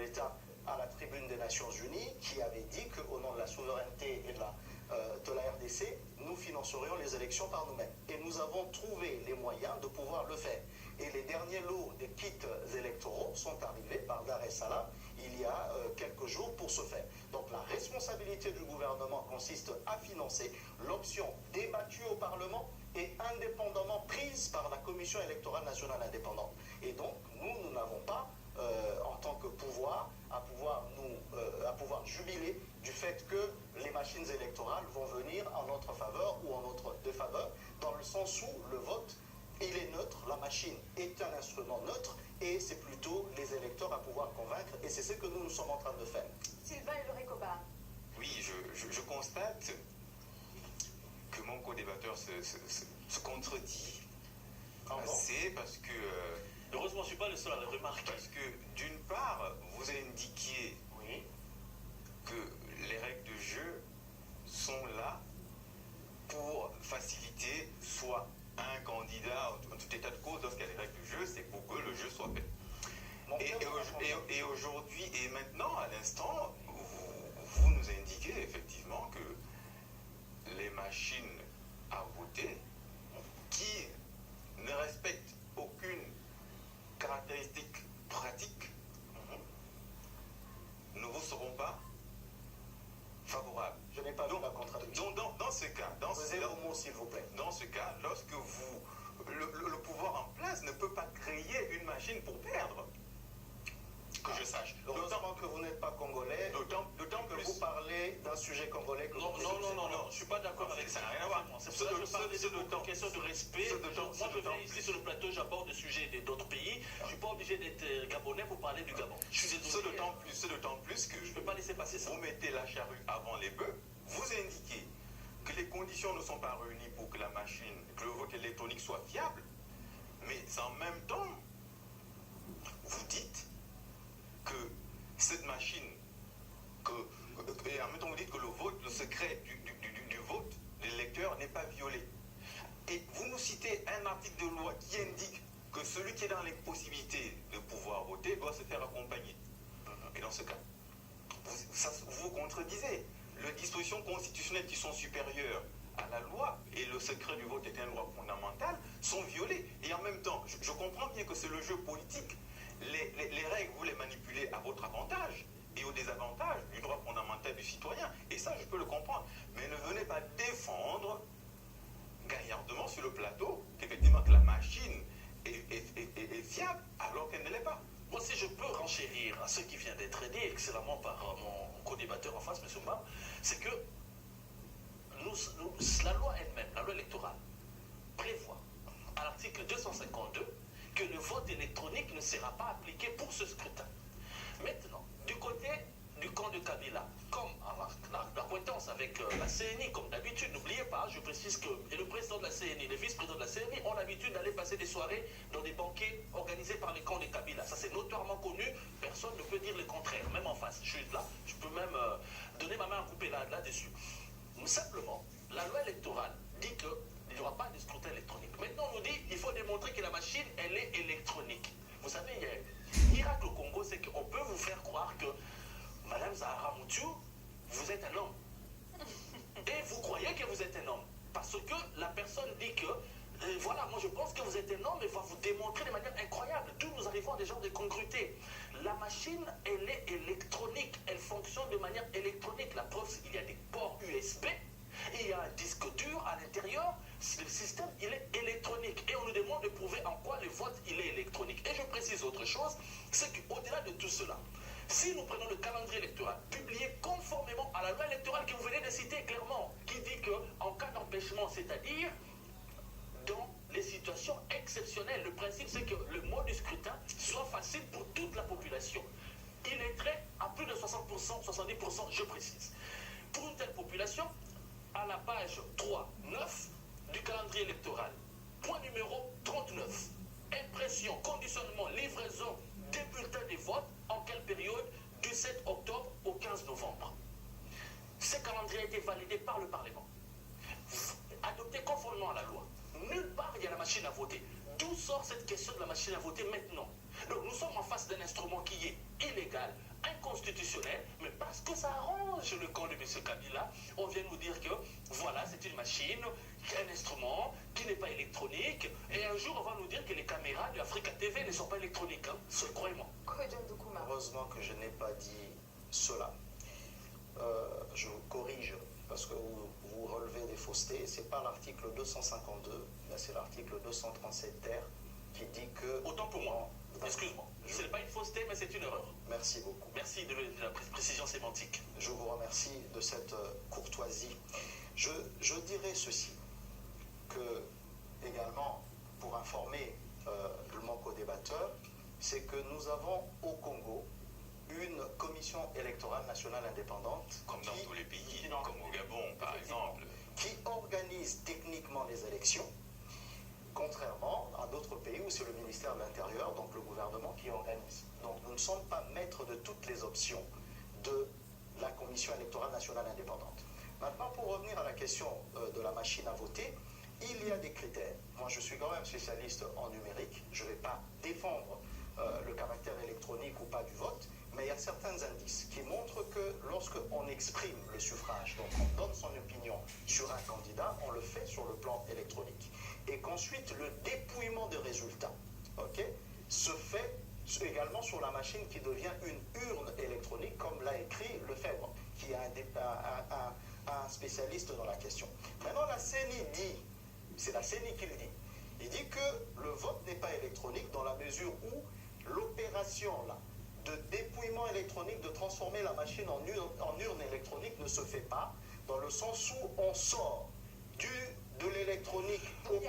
d'État à la tribune des Nations Unies qui avait dit qu'au nom de la souveraineté et de la RDC, nous financerions les élections par nous-mêmes. Et nous avons trouvé les moyens de pouvoir le faire. Et les derniers lots des kits électoraux sont arrivés par Dar es Salaam il y a quelques jours pour ce faire. Donc la responsabilité du gouvernement consiste à financer l'option débattue au Parlement et indépendamment prise par la Commission électorale nationale indépendante. Et donc nous n'avons pas, en tant que pouvoir, à pouvoir jubiler du fait que les machines électorales vont venir en notre faveur ou en notre défaveur, dans le sens où le vote, il est neutre, la machine est un instrument neutre, et c'est plutôt les électeurs à pouvoir convaincre, et c'est ce que nous sommes en train de faire. Sylvain Eloré-Koba. Oui, je constate que mon co-débatteur se contredit assez parce que... heureusement, je ne suis pas le seul à le remarquer. Parce que, d'une part, vous indiquiez que les règles de jeu sont là pour faciliter soit un candidat, en tout état de cause, lorsqu'il y a des règles de jeu, c'est pour que le jeu soit fait. Et aujourd'hui, et maintenant, à l'instant, vous nous indiquez effectivement que les machines à voter qui ne respectent aucune caractéristique pratique ne vous seront pas favorables. Je n'ai pas vu la contradiction. Donc, dans ce cas, s'il vous plaît. Dans ce cas, lorsque le pouvoir en place ne peut pas créer une machine pour perdre, que je sache. Heureusement que vous n'êtes pas congolais, d'autant que vous parlez d'un sujet congolais que non, je ne suis pas d'accord avec ça. Ça n'a rien à voir. C'est pour ça que je parle de question de respect. Moi, je viens ici sur le plateau, j'aborde des sujets d'autres pays. Je ne suis pas obligé d'être gabonais pour parler du Gabon. Je suis désolé. C'est d'autant plus que je ne peux pas laisser passer ça. Vous mettez la charrue avant les bœufs, vous indiquez que les conditions ne sont pas réunies pour que la machine, que le vote électronique soit fiable, mais en même temps, vous dites que cette machine, et en même temps vous dites que le secret du vote des électeurs n'est pas violé. Et vous nous citez un article de loi qui indique que celui qui est dans les possibilités de pouvoir voter doit se faire accompagner. Et dans ce cas, vous vous contredisez. Les dispositions constitutionnelles qui sont supérieures à la loi, et le secret du vote est un droit fondamental, sont violées. Et en même temps, je comprends bien que c'est le jeu politique. Les règles, vous les manipulez à votre avantage et au désavantage du droit fondamental du citoyen. Et ça, je peux le comprendre. Mais ne venez pas défendre gaillardement sur le plateau qu'effectivement que la machine est fiable alors qu'elle ne l'est pas. Moi, si je peux renchérir à ce qui vient d'être dit excellemment par mon co-débatteur en face, M. Mbam, c'est que la loi elle-même, la loi électorale, prévoit à l'article 252 que le vote électronique ne sera pas appliqué pour ce scrutin. Maintenant, du côté du camp de Kabila, comme l'acquaintance avec la CNI, comme d'habitude, n'oubliez pas, je précise que le président de la CNI, le vice-président de la CNI ont l'habitude d'aller passer des soirées dans des banquets organisés par les camps de Kabila. Ça, c'est notoirement connu, personne ne peut dire le contraire, même en face. Je suis là, je peux même donner ma main à couper là-dessus. Simplement, la loi électorale dit qu'il n'y aura pas de scrutin électronique. Maintenant, on nous dit qu'il faut démontrer que la machine, elle est électronique. Vous savez, il y a un miracle au Congo, c'est qu'on peut vous faire croire que Madame Zahara Moutiou, vous êtes un homme. Et vous croyez que vous êtes un homme. Parce que la personne dit que, voilà, moi je pense que vous êtes un homme et va vous démontrer de manière incroyable. D'où nous arrivons à des genres de congruité. La machine, elle est électronique. Elle fonctionne de manière électronique. La preuve, il y a des ports USB. Il y a un disque dur à l'intérieur. Le système, il est électronique. Et on nous demande de prouver en quoi le vote, il est électronique. Et je précise autre chose, c'est qu'au-delà de tout cela, si nous prenons le calendrier électoral, publié conformément à la loi électorale que vous venez de citer clairement, qui dit qu'en cas d'empêchement, c'est-à-dire dans les situations exceptionnelles, le principe c'est que le mode du scrutin soit facile pour toute la population. Il est très à plus de 60%, 70%, je précise. Pour une telle population, à la page 3.9 du calendrier électoral, point numéro 39, impression, conditionnement, livraison des bulletins de vote, en quelle période? Du 7 octobre au 15 novembre. Ce calendrier a été validé par le Parlement, adopté conformément à la loi. Nulle part il y a la machine à voter. D'où sort cette question de la machine à voter maintenant? Donc nous sommes en face d'un instrument qui est illégal, inconstitutionnel, mais parce que ça arrange le camp de M. Kabila, on vient nous dire que voilà, c'est une machine, un instrument qui n'est pas électronique, et un jour on va nous dire que les caméras de Africa TV ne sont pas électroniques, hein, c'est croyez-moi. Heureusement que je n'ai pas dit cela. Je vous corrige parce que vous relevez des faussetés. Ce n'est pas l'article 252, mais c'est l'article 237 ter qui dit que... Autant pour moi, excuse-moi. Ce n'est pas une fausseté, mais c'est une erreur. Merci beaucoup. Merci de la précision sémantique. Je vous remercie de cette courtoisie. Je dirais ceci, que également, pour informer mon co-débatteur, c'est que nous avons au Congo une commission électorale nationale indépendante. Comme dans tous les pays, comme au Gabon par exemple. Qui organise techniquement les élections, contrairement à d'autres pays où c'est le ministère de l'Intérieur, donc le gouvernement, qui organise. Donc nous ne sommes pas maîtres de toutes les options de la commission électorale nationale indépendante. Maintenant, pour revenir à la question de la machine à voter, il y a des critères. Moi, je suis quand même spécialiste en numérique. Je ne vais pas défendre le caractère électronique ou pas du vote, mais il y a certains indices qui montrent que lorsqu'on exprime le suffrage, donc on donne son opinion sur un candidat, on le fait sur le plan électronique. Et qu'ensuite, le dépouillement des résultats, se fait également sur la machine qui devient une urne électronique, comme l'a écrit Lefebvre, qui est un spécialiste dans la question. Maintenant, la CENI dit, c'est la CENI qui le dit, il dit que le vote n'est pas électronique dans la mesure où l'opération là, de dépouillement électronique, de transformer la machine en urne électronique ne se fait pas, dans le sens où on sort de l'électronique au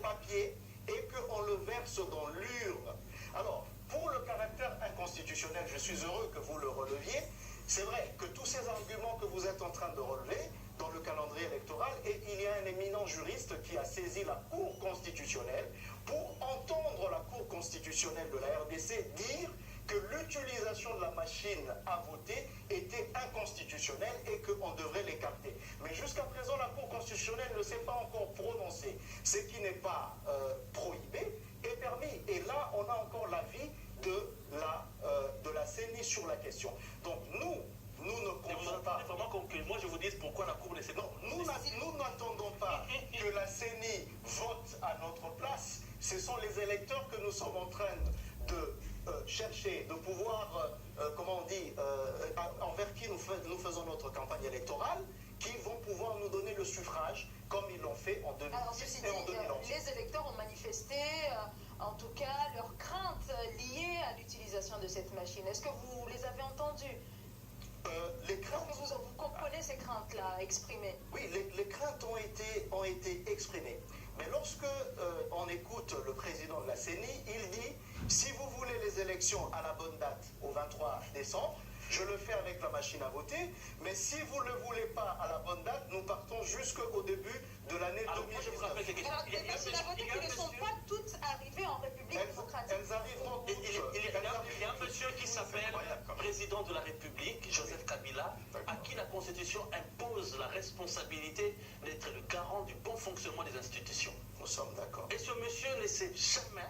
papier et qu'on le verse dans l'urne. Alors, pour le caractère inconstitutionnel, je suis heureux que vous le releviez. C'est vrai que tous ces arguments que vous êtes en train de relever dans le calendrier électoral, et il y a un éminent juriste qui a saisi la Cour constitutionnelle pour entendre la Cour constitutionnelle de la RDC dire que l'utilisation de la machine à voter était inconstitutionnelle et qu'on devrait l'écarter. Mais jusqu'à présent, la Cour constitutionnelle ne s'est pas encore prononcée. Ce qui n'est pas prohibé est permis. Et là, on a encore l'avis de la CENI sur la question. Donc nous ne comptons pas... vraiment que moi je vous dise pourquoi la Cour ne s'est pas... Nous n'attendons pas que la CENI vote à notre place. Ce sont les électeurs que nous sommes en train de chercher, de pouvoir, comment on dit, envers qui nous faisons notre campagne électorale, qui vont pouvoir nous donner le suffrage, comme ils l'ont fait en 2010 et en 2011. Les électeurs ont manifesté, en tout cas, leurs craintes liées à l'utilisation de cette machine. Est-ce que vous les avez entendues? Les craintes... Est-ce que vous comprenez ces craintes-là exprimées? Oui, les craintes ont été exprimées. Mais lorsque on écoute le président de la CENI, il dit, si vous voulez les élections à la bonne date, au 23 décembre, je le fais avec la machine à voter, mais si vous ne le voulez pas à la bonne date, nous partons jusqu'au début de l'année 2019. Alors, des machines à voter qui ne sont pas toutes arrivées en République démocratique. Elles arriveront toutes. Il y a un monsieur qui s'appelle président de la République, Joseph Kabila, à qui la Constitution impose la responsabilité d'être le garant du bon fonctionnement des institutions. Nous sommes d'accord. Et ce monsieur ne s'est jamais,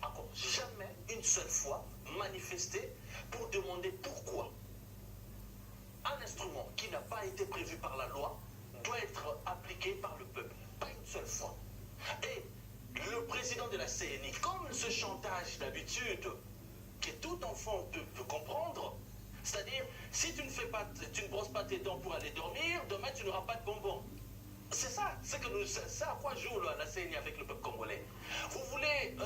encore jamais, une seule fois manifesté pour demander pourquoi un instrument qui n'a pas été prévu par la loi doit être appliqué par le peuple. Pas une seule fois. Et le président de la CENI, comme ce chantage d'habitude, que tout enfant peut comprendre, c'est-à-dire, si tu ne brosses pas tes dents pour aller dormir, demain tu n'auras pas de bonbons. C'est ça, c'est à quoi joue la CENI avec le peuple congolais. Vous voulez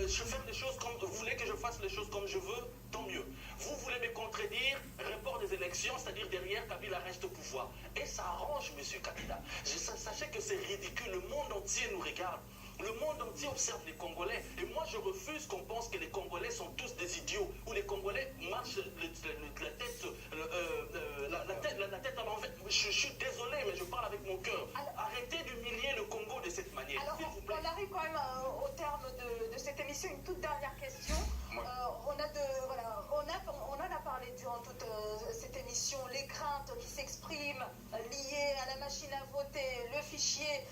faire les choses comme vous voulez que je fasse les choses comme je veux, tant mieux. Vous voulez me contredire, report des élections, c'est-à-dire derrière Kabila reste au pouvoir. Et ça arrange M. Kabila. Sachez que c'est ridicule, le monde entier nous regarde. Le monde entier observe les Congolais. Et moi, je refuse qu'on pense que les Congolais sont tous des idiots, ou les Congolais marchent la tête à l'envers. Je suis désolé, mais je parle avec mon cœur. Arrêtez d'humilier le Congo de cette manière. Alors, on arrive quand même au terme de cette émission. Une toute dernière question. On en a parlé durant toute cette émission, les craintes qui s'expriment liées à la machine à voter, le fichier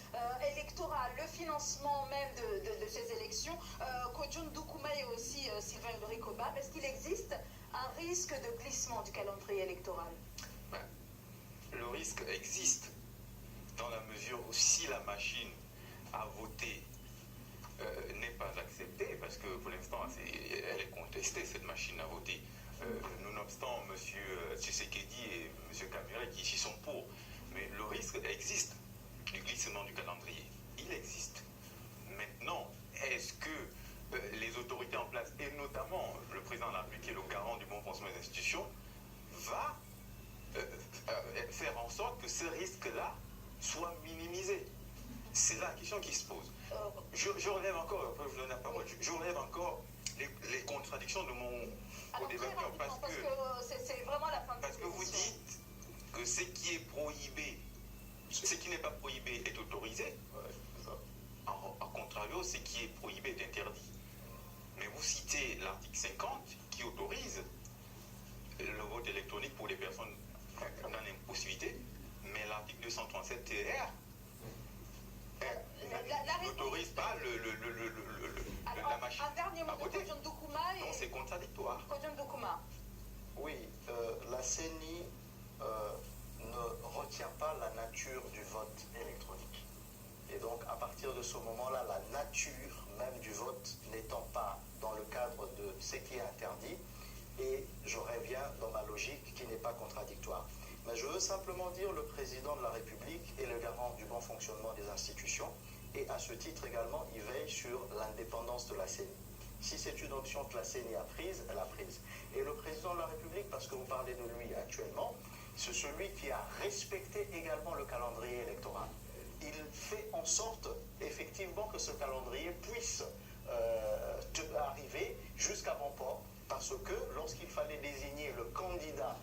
électoral, le financement même de ces élections. Kodjoun Doukouma et aussi Sylvain Ulrich Obam, est-ce qu'il existe un risque de glissement du calendrier électoral? Ben, le risque existe dans la mesure où si la machine à voter n'est pas acceptée, parce que pour l'instant elle est contestée, cette machine à voter, nonobstant M. Tshisekedi et M. Kamere qui ici sont pour, mais le risque existe du glissement du calendrier. Il existe. Maintenant, est-ce que les autorités en place, et notamment le président de la République qui est le garant du bon fonctionnement des institutions, va faire en sorte que ce risque-là soit minimisé? C'est la question qui se pose. Je relève encore, je donne la parole, je relève encore les contradictions de mon co-débatteur, parce que c'est vraiment la fin de parce que vous dites que ce qui est prohibé, ce qui n'est pas prohibé est autorisé. En contrario, ce qui est prohibé est interdit. Mais vous citez l'article 50 qui autorise le vote électronique pour les personnes dans l'impossibilité, mais l'article 237 TR n'autorise pas la machine un dernier mot à voter. de Dokouma et... Donc c'est contradictoire. Oui, la CENI ne retient pas la nature du vote électronique. Et donc, à partir de ce moment-là, la nature même du vote n'étant pas dans le cadre de ce qui est interdit, et je reviens dans ma logique qui n'est pas contradictoire. Mais je veux simplement dire le président de la République est le garant du bon fonctionnement des institutions, et à ce titre également, il veille sur l'indépendance de la CENI. Si c'est une option que la CENI a prise, elle a prise. Et le président de la République, parce que vous parlez de lui actuellement, c'est celui qui a respecté également le calendrier électoral. Il fait en sorte, effectivement, que ce calendrier puisse arriver jusqu'à bon port, parce que lorsqu'il fallait désigner le candidat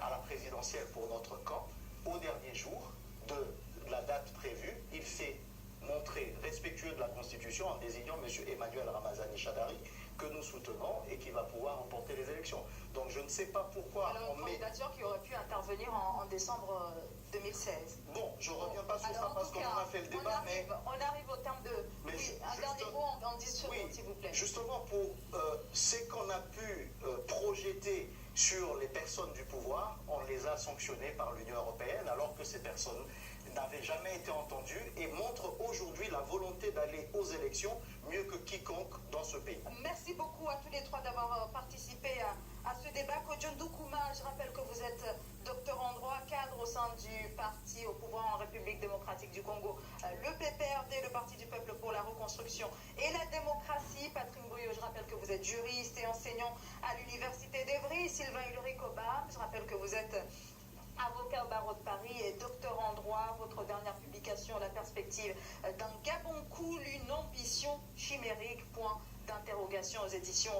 à la présidentielle pour notre camp, au dernier jour de la date prévue, il s'est montré respectueux de la Constitution en désignant M. Emmanuel Ramazani Chadari, que nous soutenons et qui va pouvoir remporter les élections. Donc je ne sais pas pourquoi alors, on met... candidature qui aurait pu intervenir en décembre 2016. Bon, je ne reviens pas sur ça parce qu'on en a fait le débat, mais... On arrive au terme de... Mais oui, un dernier mot en 10 secondes, s'il vous plaît. Justement, pour ce qu'on a pu projeter sur les personnes du pouvoir, on les a sanctionnées par l'Union européenne, alors que ces personnes n'avaient jamais été entendues et montrent aujourd'hui la volonté d'aller aux élections mieux que quiconque dans ce pays. Merci beaucoup à tous les trois d'avoir participé à ce débat. Kodjon Dokouma, je rappelle que vous êtes docteur en droit, cadre au sein du parti au pouvoir en République démocratique du Congo, le PPRD, le Parti du peuple pour la reconstruction et la démocratie. Patrick Bouillot, je rappelle que vous êtes juriste et enseignant à l'Université d'Evry. Sylvain Ulrich Obam, je rappelle que vous êtes avocat au barreau de Paris et docteur en droit. Votre dernière publication, La perspective d'un Gabon cool, une ambition chimérique, point d'interrogation aux éditions